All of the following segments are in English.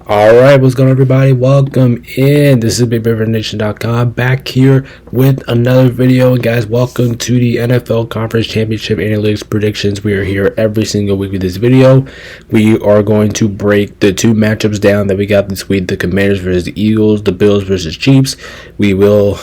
Alright, what's going on, everybody? Welcome in. This is BigRiverNation.com back here with another video. And guys, welcome to the NFL Conference Championship Analytics Predictions. We are here every single week with this video. We are going to break the two matchups down that we got this week: the Commanders versus the Eagles, the Bills versus Chiefs. We will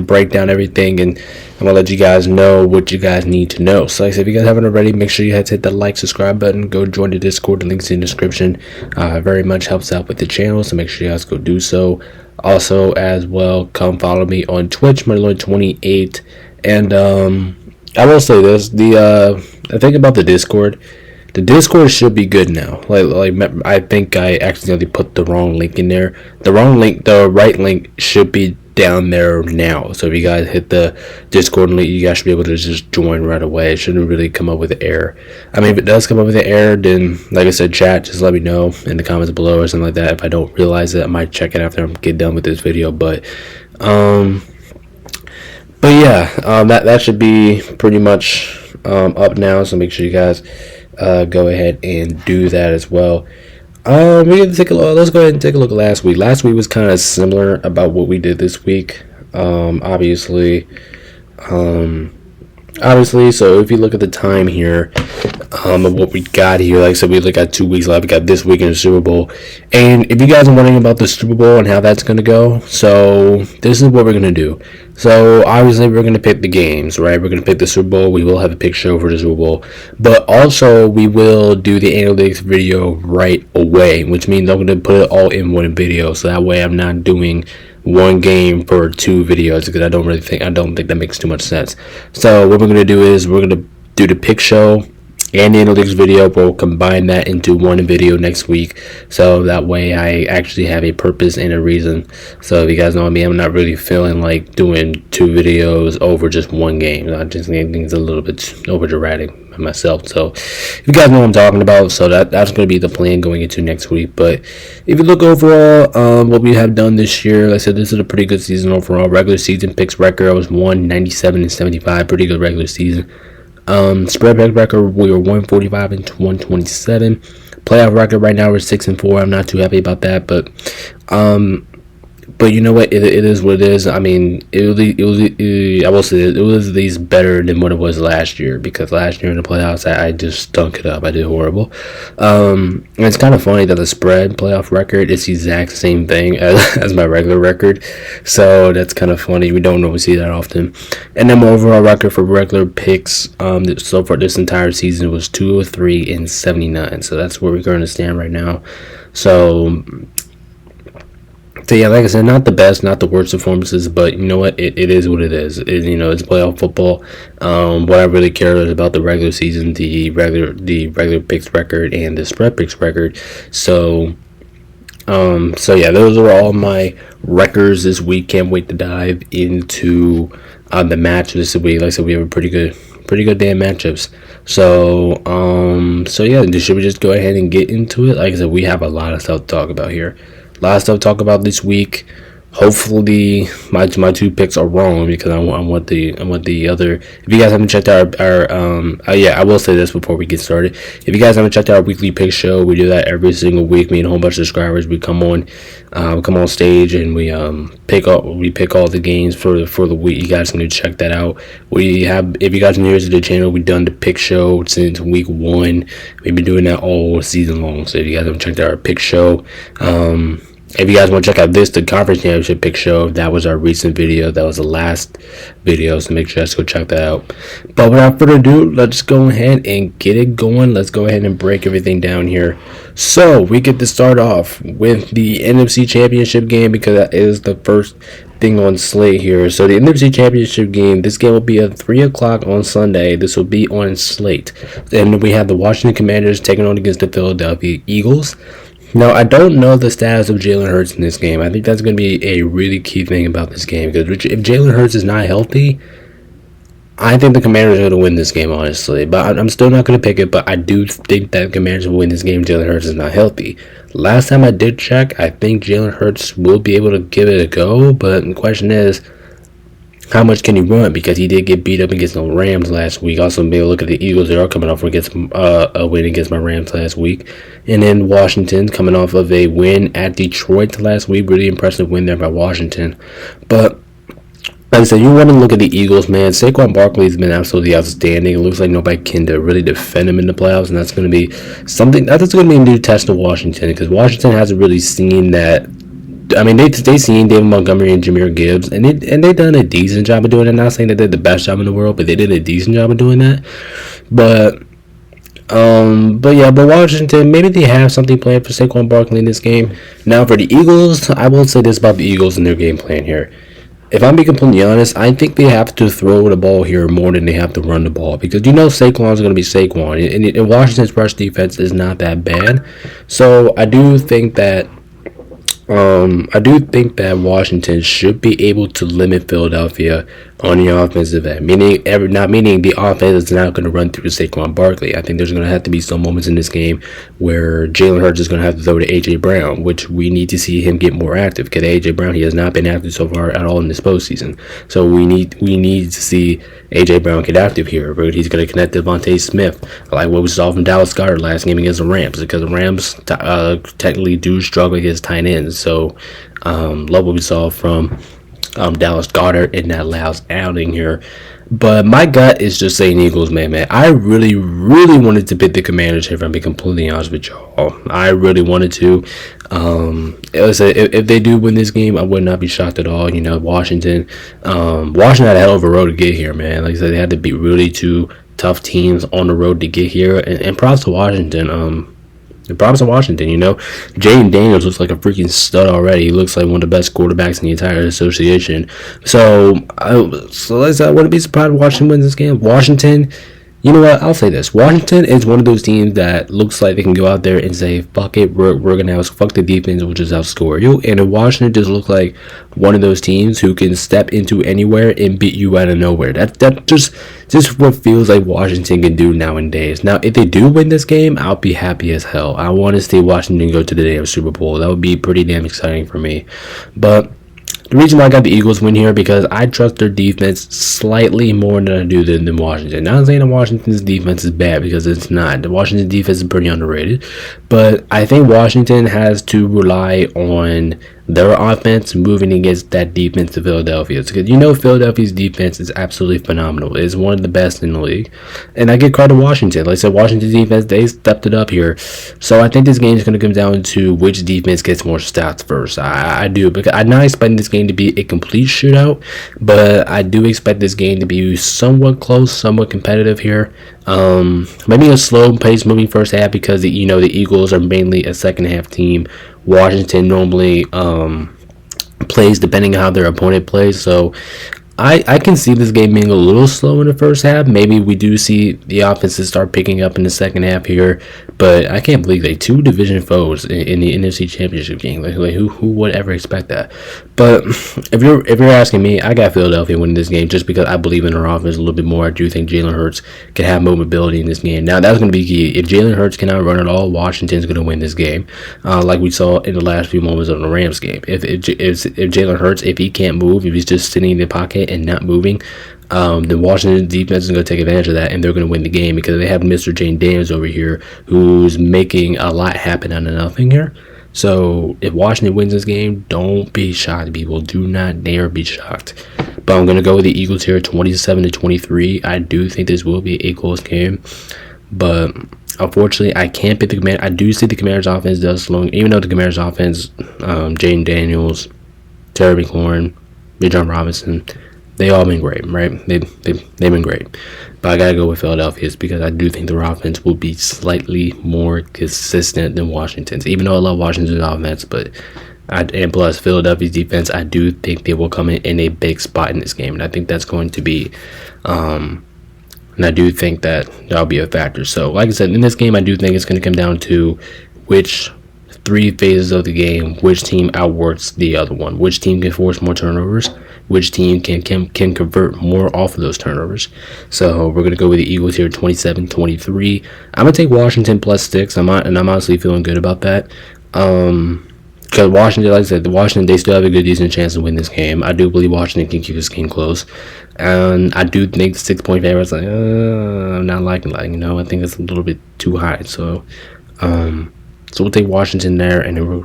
break down everything, and I'm going to let you guys know what you guys need to know. So like I said, if you guys haven't already, make sure you hit the like, subscribe button. Go join the Discord. The link's in the description. Very much helps out with the channel, so make sure you guys go do so. Also, as well, come follow me on Twitch, MuddyLord28. And I will say this: I think about the Discord. The Discord should be good now. Like I think I accidentally put the wrong link in there. The right link should be down there now. So if you guys hit the Discord link, you guys should be able to just join right away. It shouldn't really come up with an error. I mean, if it does come up with an error, then like I said, chat, just let me know in the comments below or something like that. If I don't realize it, I might check it after I get done with this video. But yeah, that should be pretty much up now. So make sure you guys go ahead and do that as well. We can take a look. Let's go ahead and take a look at last week. Last week was kind of similar about what we did this week. Obviously. So if you look at the time here, of what we got here, like I said, we look at 2 weeks left. We got this week in the Super Bowl. And if you guys are wondering about the Super Bowl and how that's going to go, so this is what we're going to do. So obviously we're going to pick the games, right? We're going to pick the Super Bowl. We will have a pick show for the Super Bowl. But also we will do the analytics video right away, which means I'm going to put it all in one video. So that way I'm not doing one game for two videos, because I don't think that makes too much sense. So what we're going to do is we're going to do the pick show and the analytics video. We'll combine that into one video next week, so that way I actually have a purpose and a reason. So if you guys know what I mean, I'm not really feeling like doing two videos over just one game. I just think things a little bit over dramatic myself. So if you guys know what I'm talking about, so that's going to be the plan going into next week. But if you look overall, what we have done this year, like I said, this is a pretty good season overall. Regular season picks record, I was 197-75, pretty good regular season. Spread pick record, we were 145-127. Playoff record right now we're 6-4. I'm not too happy about that, but you know what? It is what it is. I mean, I will say it was at least better than what it was last year, because last year in the playoffs, I just stunk it up. I did horrible. And it's kind of funny that the spread playoff record is the exact same thing as my regular record. So that's kind of funny. We don't always see that often. And then my overall record for regular picks so far this entire season was 203-79. So that's where we're going to stand right now. So yeah, like I said, not the best, not the worst performances, but you know what? It is what it is. It's playoff football. What I really care is about the regular season, the regular picks record, and the spread picks record. So yeah, those are all my records this week. Can't wait to dive into the match this week. Like I said, we have a pretty good damn matchups. So yeah, should we just go ahead and get into it? Like I said, we have a lot of stuff to talk about here. A lot of stuff to talk about this week. Hopefully my two picks are wrong, because I want the other. If you guys haven't checked out our I will say this before we get started. If you guys haven't checked out our weekly pick show, we do that every single week. Me and a whole bunch of subscribers, we come on stage and we pick all the games for the week. You guys can check that out. If you guys are new to the channel, we've done the pick show since week 1. We've been doing that all season long. So if you guys haven't checked out our pick show, if you guys want to check out the conference championship pick show, that was our recent video. That was the last video, so make sure you guys go check that out. But without further ado, let's go ahead and get it going. Let's go ahead and break everything down here. So we get to start off with the NFC Championship game, because that is the first thing on slate here. So the NFC Championship game, this game will be at 3 o'clock on Sunday. This will be on slate. And we have the Washington Commanders taking on against the Philadelphia Eagles. Now, I don't know the status of Jalen Hurts in this game. I think that's going to be a really key thing about this game, because if Jalen Hurts is not healthy, I think the Commanders are going to win this game, honestly. But I'm still not going to pick it, but I do think that the Commanders will win this game if Jalen Hurts is not healthy. Last time I did check, I think Jalen Hurts will be able to give it a go, but the question is, how much can he run? Because he did get beat up against the Rams last week. Also, maybe look at the Eagles. They are coming off against a win against my Rams last week. And then Washington coming off of a win at Detroit last week. Really impressive win there by Washington. But like I said, you want to look at the Eagles, man. Saquon Barkley has been absolutely outstanding. It looks like nobody can really defend him in the playoffs, and that's going to be something. That's going to be a new test of Washington, because Washington hasn't really seen that. I mean, they seen David Montgomery and Jahmyr Gibbs, and they done a decent job of doing it. Not saying they did the best job in the world, but they did a decent job of doing that. But Washington, maybe they have something planned for Saquon Barkley in this game. Now for the Eagles, I will say this about the Eagles and their game plan here. If I'm being completely honest, I think they have to throw the ball here more than they have to run the ball, because Saquon's going to be Saquon, and Washington's rush defense is not that bad. So I do think that Washington should be able to limit Philadelphia on the offensive end, meaning the offense is not going to run through Saquon Barkley. I think there's going to have to be some moments in this game where Jalen Hurts is going to have to throw to A.J. Brown, which we need to see him get more active, because A.J. Brown, he has not been active so far at all in this postseason. So we need to see A.J. Brown get active here, but he's going to connect to Devontae Smith, like what we saw from Dallas Goedert last game against the Rams, because the Rams technically do struggle against tight ends. So love what we saw from Dallas Goedert in that last outing here. But my gut is just saying Eagles, man. I really, really wanted to pick the Commanders here, if I'm being completely honest with y'all. I really wanted to. If they do win this game, I would not be shocked at all. Washington had a hell of a road to get here, man. Like I said, they had to beat really two tough teams on the road to get here. And props to Washington. Jaden Daniels looks like a freaking stud already. He looks like one of the best quarterbacks in the entire association. So I wouldn't be surprised if Washington wins this game. Washington, you know what? I'll say this. Washington is one of those teams that looks like they can go out there and say, fuck it, we're going to fuck the defense, we'll just outscore you. And Washington just looks like one of those teams who can step into anywhere and beat you out of nowhere. That just what feels like Washington can do nowadays. Now, if they do win this game, I'll be happy as hell. I want to see Washington go to the damn Super Bowl. That would be pretty damn exciting for me. But the reason why I got the Eagles win here, because I trust their defense slightly more than I do than Washington. Not saying that Washington's defense is bad, because it's not. The Washington defense is pretty underrated. But I think Washington has to rely on their offense moving against that defense of Philadelphia. Because Philadelphia's defense is absolutely phenomenal. It's one of the best in the league. And I give credit to Washington. Like I said, Washington's defense, they stepped it up here. So I think this game is going to come down to which defense gets more stats first. I do, because I'm not expecting this game to be a complete shootout, but I do expect this game to be somewhat close, somewhat competitive here. Maybe a slow pace moving first half, because the Eagles are mainly a second half team. Washington normally plays depending on how their opponent plays. So I can see this game being a little slow in the first half. Maybe we do see the offenses start picking up in the second half here, but I can't believe two division foes in the NFC Championship game. Like who would ever expect that? But if you're asking me, I got Philadelphia winning this game just because I believe in their offense a little bit more. I do think Jalen Hurts can have mobility in this game. Now that's going to be key. If Jalen Hurts cannot run at all, Washington's going to win this game, like we saw in the last few moments of the Rams game. If Jalen Hurts, if he can't move, if he's just sitting in the pocket and not moving, then Washington's defense is going to take advantage of that, and they're going to win the game, because they have Mr. Jaden Daniels over here who's making a lot happen out of nothing here. So if Washington wins this game, don't be shocked, people. Do not dare be shocked. But I'm going to go with the Eagles here, 27-23. I do think this will be a close game, but unfortunately, I can't pick the Commanders. I do see the Commanders' offense does slow, even though the Commanders' offense, Jaden Daniels, Terry McLaurin, Bijan Robinson, they all been great, right? They've been great. But I got to go with Philadelphia's, because I do think their offense will be slightly more consistent than Washington's. Even though I love Washington's offense, and plus Philadelphia's defense, I do think they will come in a big spot in this game. And I think that's going to be, and I do think that'll be a factor. So, like I said, in this game, I do think it's going to come down to which three phases of the game, which team outworks the other one, which team can force more turnovers, which team can convert more off of those turnovers. So we're going to go with the Eagles here, 27-23. I'm going to take Washington +6. I'm honestly feeling good about that. because Washington, like I said, Washington, they still have a good, decent chance to win this game. I do believe Washington can keep this game close, and I do think the 6 point favorite. Like, I'm not liking, I think it's a little bit too high. So, we'll take Washington there, and then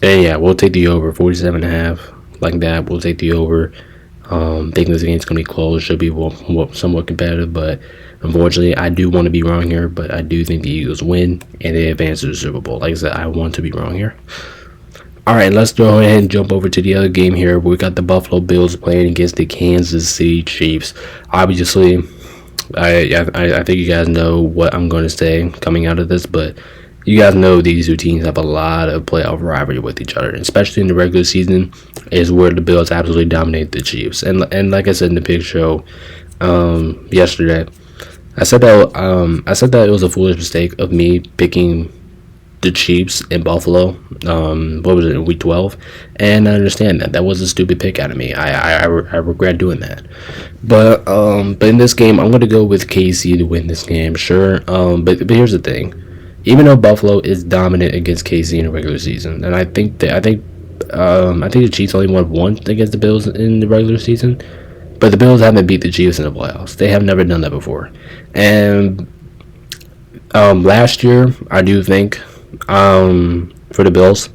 and yeah, we'll take the over 47.5, like that. We'll take the over. Thinking this game's gonna be close, should be somewhat competitive, but unfortunately, I do want to be wrong here. But I do think the Eagles win and they advance to the Super Bowl. Like I said, I want to be wrong here. All right, let's go ahead and jump over to the other game here. We got the Buffalo Bills playing against the Kansas City Chiefs. Obviously, I think you guys know what I'm going to say coming out of this, but you guys know these two teams have a lot of playoff rivalry with each other, especially in the regular season, is where the Bills absolutely dominate the Chiefs. And like I said in the big show yesterday, I said that it was a foolish mistake of me picking the Chiefs in Buffalo. What was it, in week 12? And I understand that was a stupid pick out of me. I regret doing that. But in this game, I'm going to go with KC to win this game, sure. But here's the thing. Even though Buffalo is dominant against KC in the regular season, and I think the Chiefs only won once against the Bills in the regular season, but the Bills haven't beat the Chiefs in the playoffs. They have never done that before. And last year, I do think for the Bills,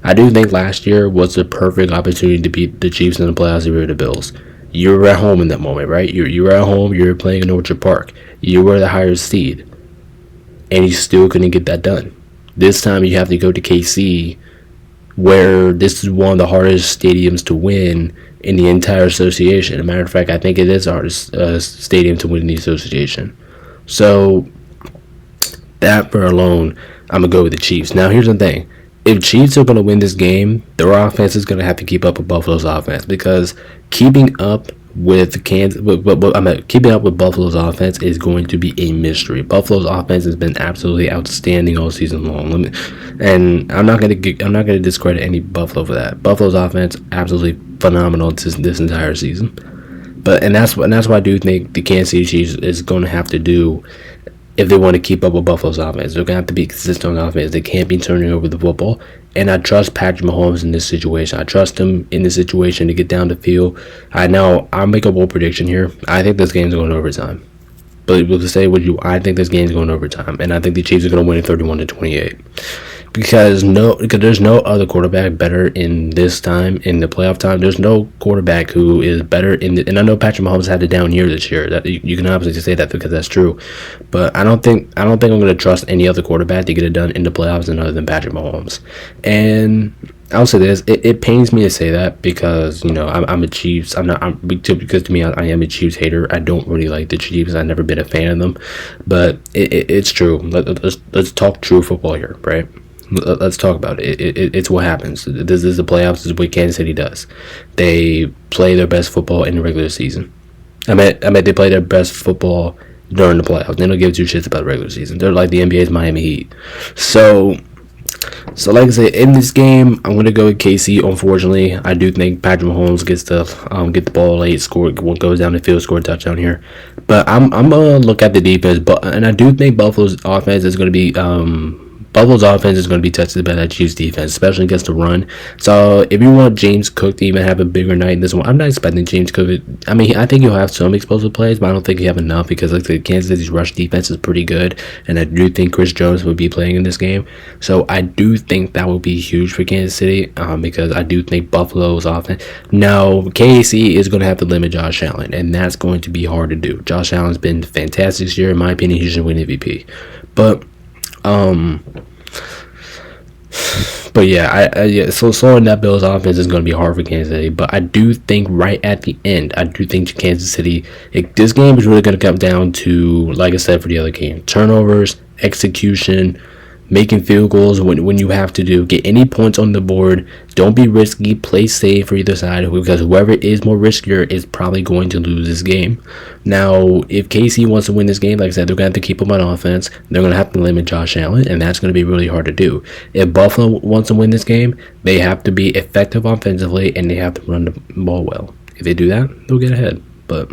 I do think last year was the perfect opportunity to beat the Chiefs in the playoffs if you were the Bills. You were at home in that moment, right? You were at home. You were playing in Orchard Park. You were the higher seed. And you still couldn't get that done. This time you have to go to KC, where this is one of the hardest stadiums to win in the entire association. As a matter of fact, I think it is the hardest stadium to win in the association. So, that for alone, I'm going to go with the Chiefs. Now, here's the thing. If Chiefs are going to win this game, their offense is going to have to keep up with Buffalo's offense, because keeping up with keeping up with Buffalo's offense is going to be a mystery. Buffalo's offense has been absolutely outstanding all season long, and I'm not gonna discredit any Buffalo for that. Buffalo's offense absolutely phenomenal this entire season, and that's why I do think the Kansas City Chiefs is going to have to do. If they want to keep up with Buffalo's offense, they're going to have to be consistent on offense. They can't be turning over the football. And I trust Patrick Mahomes in this situation. I trust him in this situation to get down the field. I'll make a bold prediction here. I think this game's going to overtime. But we'll say with you, I think this game's going to overtime. And I think the Chiefs are going to win it 31-28. Because there's no other quarterback better in this time, in the playoff time. There's no quarterback who is better and I know Patrick Mahomes had a down year this year. That you can obviously say that because that's true. But I don't think I'm going to trust any other quarterback to get it done in the playoffs other than Patrick Mahomes. And I'll say this: it pains me to say that because I'm a Chiefs. Because to me I am a Chiefs hater. I don't really like the Chiefs. I've never been a fan of them. But it's true. Let's talk true football here, right? Let's talk about it. It's what happens. This is the playoffs. This is what Kansas City does. They play their best football in the regular season. I mean, they play their best football during the playoffs. They don't give two shits about the regular season. They're like the NBA's Miami Heat. So like I said, in this game, I'm gonna go with KC. Unfortunately, I do think Patrick Mahomes gets to get the ball late, goes down the field, score a touchdown here. But I'm gonna look at the defense, and I do think Buffalo's offense is gonna be tested by that Chiefs defense, especially against the run. So if you want James Cook to even have a bigger night in this one, I'm not expecting James Cook. I mean, I think he'll have some explosive plays, but I don't think he'll have enough because like the Kansas City's rush defense is pretty good, and I do think Chris Jones will be playing in this game. So I do think that will be huge for Kansas City because I do think Buffalo's offense. Now, KC is going to have to limit Josh Allen, and that's going to be hard to do. Josh Allen's been fantastic this year. In my opinion, he should win MVP. But yeah, so slowing that Bills offense is going to be hard for Kansas City. But I do think right at the end, I do think Kansas City, this game is really going to come down to, like I said for the other game, turnovers, execution, making field goals when you have to get any points on the board. Don't be risky. Play safe for either side because whoever is more riskier is probably going to lose this game. Now, if KC wants to win this game, like I said, they're going to have to keep them on offense. They're going to have to limit Josh Allen, and that's going to be really hard to do. If Buffalo wants to win this game, they have to be effective offensively, and they have to run the ball well. If they do that, they'll get ahead. But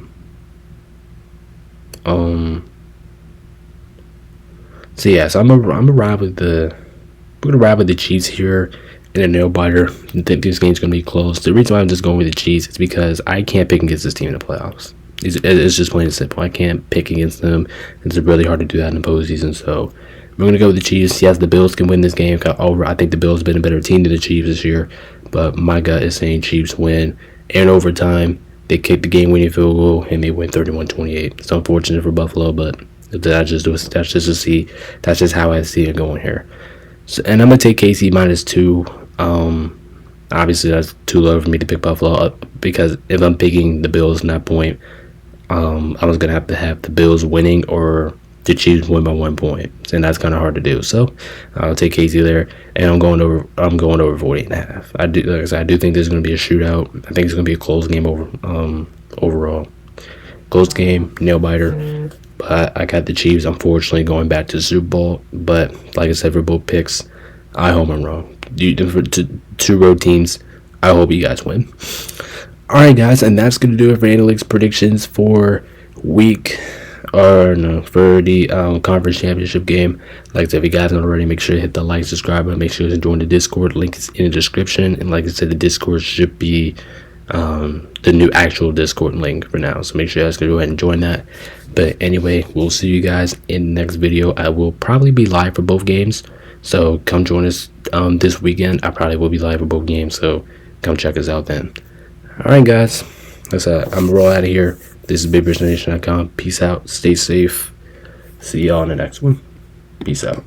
So yeah, so I'm gonna ride with the Chiefs here in a nail biter. I think this game's gonna be close. The reason why I'm just going with the Chiefs is because I can't pick against this team in the playoffs. It's just plain and simple. I can't pick against them. It's really hard to do that in the postseason. So we're gonna go with the Chiefs. Yes, the Bills can win this game. I think the Bills have been a better team than the Chiefs this year, but my gut is saying Chiefs win. And overtime, they kick the game-winning field goal and they win 31-28. It's unfortunate for Buffalo, but that's just how I see it going here. So, and I'm gonna take KC -2. Obviously that's too low for me to pick Buffalo up because if I'm picking the Bills in that point, I was gonna have to have the Bills winning or the Chiefs win by 1 point, and that's kind of hard to do. So I'll take KC there, and I'm going over 48.5. I do, like I said, I do think there's gonna be a shootout. I think it's gonna be a close game overall. Close game, nail biter. But I got the Chiefs, unfortunately, going back to the Super Bowl. But like I said, for both picks, I hope I'm wrong. For two road teams, I hope you guys win. All right, guys, and that's going to do it for analytics predictions for the conference championship game. Like I said, if you guys don't already, make sure to hit the like, subscribe, and make sure to join the Discord. Link is in the description. And like I said, the Discord should be the new actual Discord link for now, so make sure you guys can go ahead and join that. But anyway, we'll see you guys in the next video. I will probably be live for both games, so come join us this weekend. I probably will be live for both games, so come check us out then. All right, guys, I'm gonna roll out of here. This is BigBritNation.com. Peace out, stay safe, see y'all in the next one. Peace out.